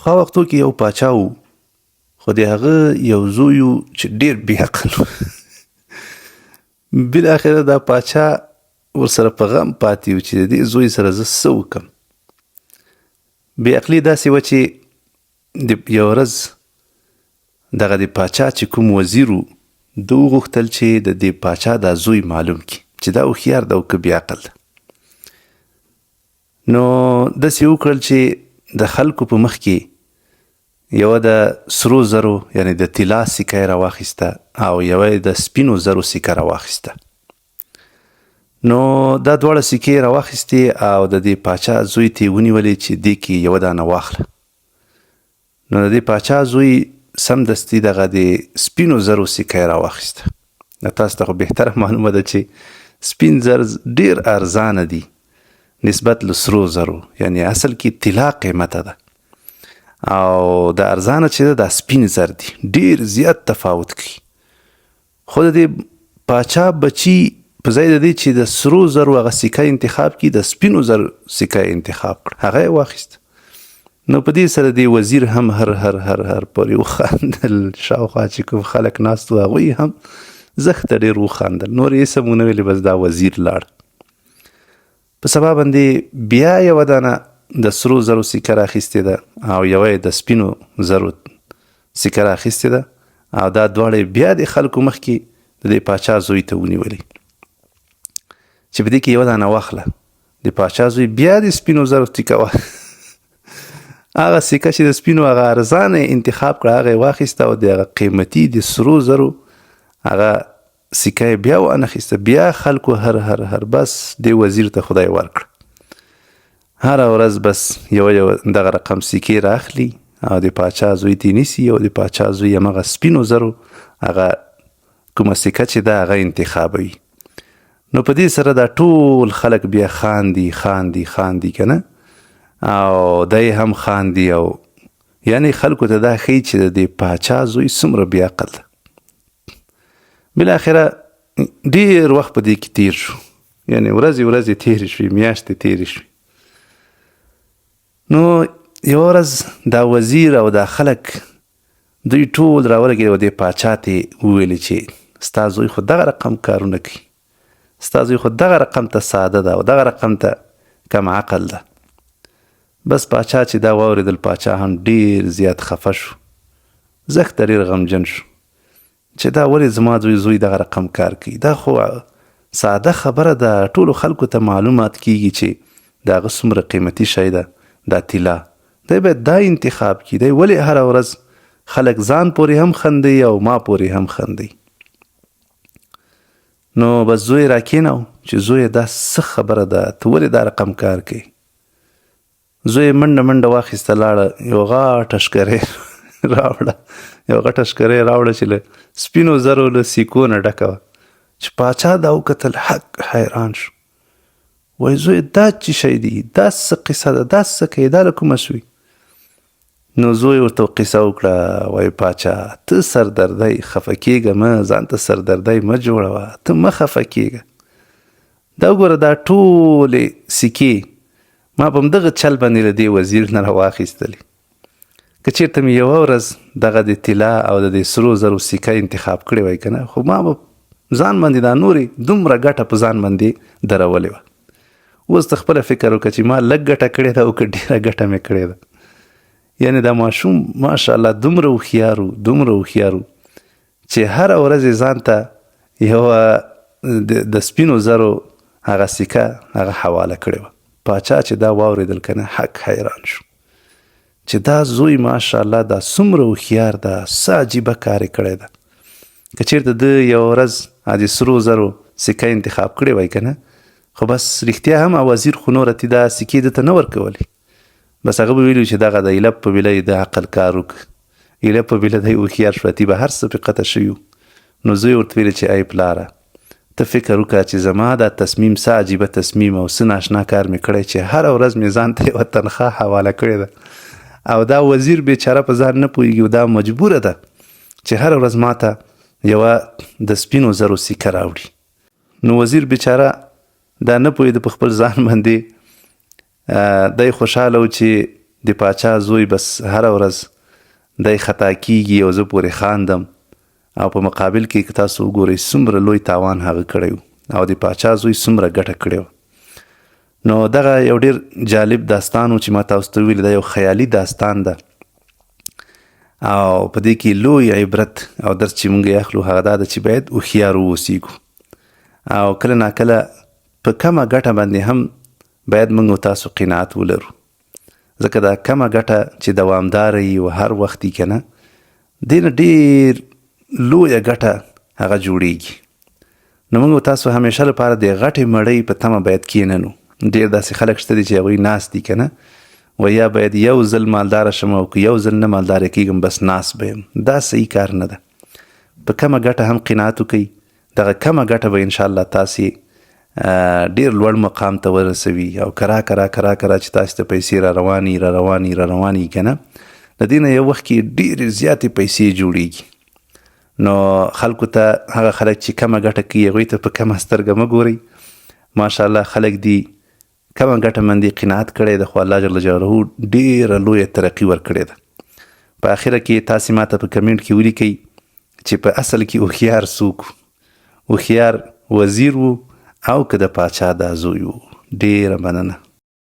پخوا وختو کې یو پاچا و، خو د هغه یو زوی و چې ډېر بې عقل و. بالاخره دا پاچا ورسره په غم پاتې و چې د دې زوی سره زه څه وکړم. بې عقلي داسې وه چې یوه ورځ دغه د پاچا چې کوم وزیر و ده وغوښتل چې د دې پاچا دا زوی معلوم کړي چې دا هوښیار ده او که بې عقل ده. نو داسې وکړل چې د خلکو په مخ کې یوه د سرو زرو یعنې د طلا سکه یې راواخیسته او یوه یې د سپینو زرو سکه راواخیسته. نو دا دواړه سکې یې راواخیستې او د دې پاچا زوی ته یې ونیولې چې دې کې یوه دانه واخله. نو د دې پاچا زوی سمدستي دغه د سپینو زرو سکه یې راواخیسته. تاسو ته خو بهتره معلومه ده چې سپین زر ډېر ارزانه دي نسبت له سرو زرو، یعنی اصل کې طلا قیمته ده او د ارزانه چې ده دا سپین زر دي، ډېر زیات تفاوت کوي. خو د دې پاچا بچي په ځای د دې چې د سرو زرو هغه سکه انتخاب کړي د سپینو زرو سکه انتخاب کړه، هغه یې واخیست. نو په دې سره دې وزیر هم هر پورې وخندل، شاوخوا چې کوم خلک ناست وو هغوی هم زښته ډېر وخندل. نور یې څه ونه ویلې، بس دا وزیر لاړ. په سبا باندې بیا یوه دانه د سرو زرو سکه راخیستې ده او یوه یې د سپینو زرو سکه راخیستې ده او دا دواړه بیا د خلکو مخکې د دې پاچا زوی ته ونیولې چې په دې کې یوه دانه واخله. د پاچا زوی بیا د سپینو زرو سکه هغه سکه چې د سپینو هغه ارزانه انتخاب کړه هغه یې واخیسته او د هغه قیمتي د سرو زرو هغه سکه یې بیا وانخیسته. بیا خلکو هر بس دې وزیر ته خدای ورکړه. هره ورځ بس یوه دغه رقم سکې راخلي او د پاچا زوی ته یې نیسي او د پاچا زوی همغه سپینو زرو هغه کومه سکه چې ده هغه انتخابوي. نو په دې سره دا ټول خلک بیا خاندي که نه، او دی هم خاندي او یعنی خلکو ته دا ښیي چې د دې پاچا زوی څومره بې عقل ده. بالاخره ډېر وخت په دې کې تیر شو، یعنی ورځې تیرې شوې، میاشتې تیرې شوې. نو یوه ورځ دا وزیر او دا خلک دوی ټول راورګېدل او دې پاچا ته یې وویلې چې ستا زوی خو دغه رقم کارونه کوي، ستا زوی خو دغه رقم ته ساده ده او دغه رقم ته کم عقل ده. بس پاچا چې دا واورېدل، پاچا هم ډېر زیات خفه شو، زښته ډېر غمجن شو چې دا ولې زما زوی دغه رقم کار کوي، دا خو ساده خبره ده، ټولو خلکو ته معلومات کیږي چې د هغه څومره قیمتي شی ده دا طلا، دی باید دا انتخاب کړي، دی ولې هره ورځ خلک ځان پورې هم خندوي او ما پورې هم خندوي. نو بس زوی راکېناو چې زویه دا څه خبره ده، ته ولې دا رقم کار کوي؟ زوی منډه واخیسته، لاړه یو غټه شکرۍ راوړه چې له سپینو زرو له سیکو نه ډکه وه. چې پاچا دا وکتل حق حیران شو، وایي زوی دا چې شی دی، دا څه قصه ده، دا څه کوي، دا له کومه شوي؟ نو زوی ورته قصه وکړه، وایي پاچا ته سردردی خفه کېږه مه، ځان ته سردردی مه جوړوه، ته مه خفه کېږه. دا وګوره دا ټولې سکې ما په همدغه چل باندې له دې وزیر نه راواخیستلې. که چېرته مې یوه ورځ دغه د طلا او د دې سرو زرو سکه انتخاب کړې وای که نه، خو ما به ځان باندې دا نورې دومره ګټه په ځان باندې درولې وه. اوس ته خپله فکر وکړه چې ما لږ ګټه کړې ده او که ډېره ګټه مې کړې ده. یعنې دا ماشوم ماشاءالله دومره هوښیار و چې هره ورځ یې ځان ته یوه د سپینو زرو هغه سکه هغه حواله کړې وه. پاچا چې دا واورېدل که نه حق حیران شو چې دا زوی ماشاءالله دا څومره هوښیار ده، څه عجیبه کار یې کړی ده. که چېرته ده یوه ورځ د سرو زرو سکه انتخاب کړې وای که نه، خو بس رښتیا هم وزیر خو نوره تی دا سکې ده ته نه ورکولې، بس هغه به ویلي چې دغه د ایله په بیله یې د عقل کار وکړه، ایله په بیله دی هوښیار شوه، تی به هر څه پې قطع شوي وو. نو زوی ورته ویلې چې ای پلاره ته فکر وکړه چې زما دا تصمیم څه عجیبه تصمیم او څه ناشنا کار مې کړی چې هره ورځ مې ځان ته یوه تنخواه حواله کړې ده او دا وزیر بیچاره په ځان نه پوهېږي او دا مجبوره ده چې هره ورځ ما ته یوه د سپینو زرو سکه راوړي. نو وزیر بیچاره دا نه پوهېده په خپل ځان باندې، دی خوشحاله و چې د پاچا زوی بس هره ورځ دی خطا کیږي او زه پورې خاندم او په مقابل کې که تاسو وګورئ څومره لوی تاوان هغه کړی او د پاچا زوی څومره ګټه کړې نو دغه یو ډېر جالب داستان و چې ما تاسو ته ویلي دا یو خیالي داستان ده او په دې کې لوی عبرت او درس چې موږ یې اخلو هغه دا ده چې باید هوښیار واوسیږو او کله ناکله په کمه ګټه باندې هم باید موږ تاسو قناعت ولرو ځکه دا کمه ګټه چې دوامداره وي او هر وخت که نه دې نه ډېر لویه ګټه هغه جوړیږي نو موږ تاسو همیشه لپاره د غټې مړۍ په تمه باید کښېننو ډېر داسې خلک شته دي چې هغوی ناست دي که نه و یا باید یو ځل مالداره شم او که یو ځل نه مالداره کېږم بس ناست به یم دا صحیح کار نه ده په کمه ګټه هم قناعت وکئ دغه کمه ګټه به انشاءالله تاسې ډېر لوړ مقام ته ورسوي او کرا چې تاسې ته پیسې را رواني که نه د دې نه یو وخت کې ډېرې زیاتې پیسې جوړیږي نو خلکو ته هغه خلک چې کمه ګټه کوي هغوی ته په کمه سترګه مه ګورئ ماشاءالله خلک دي کمه ګټه باندې قناعت کړی ده خو الله جل جلاله ډېره لویه ترقي ورکړې ده په اخره کې تاسې ماته په کمنټ کې ولیکئ چې په اصل کې هوښیار څوک هوښیار وزیر و او که د پاچا دا زوی و ډېره مننه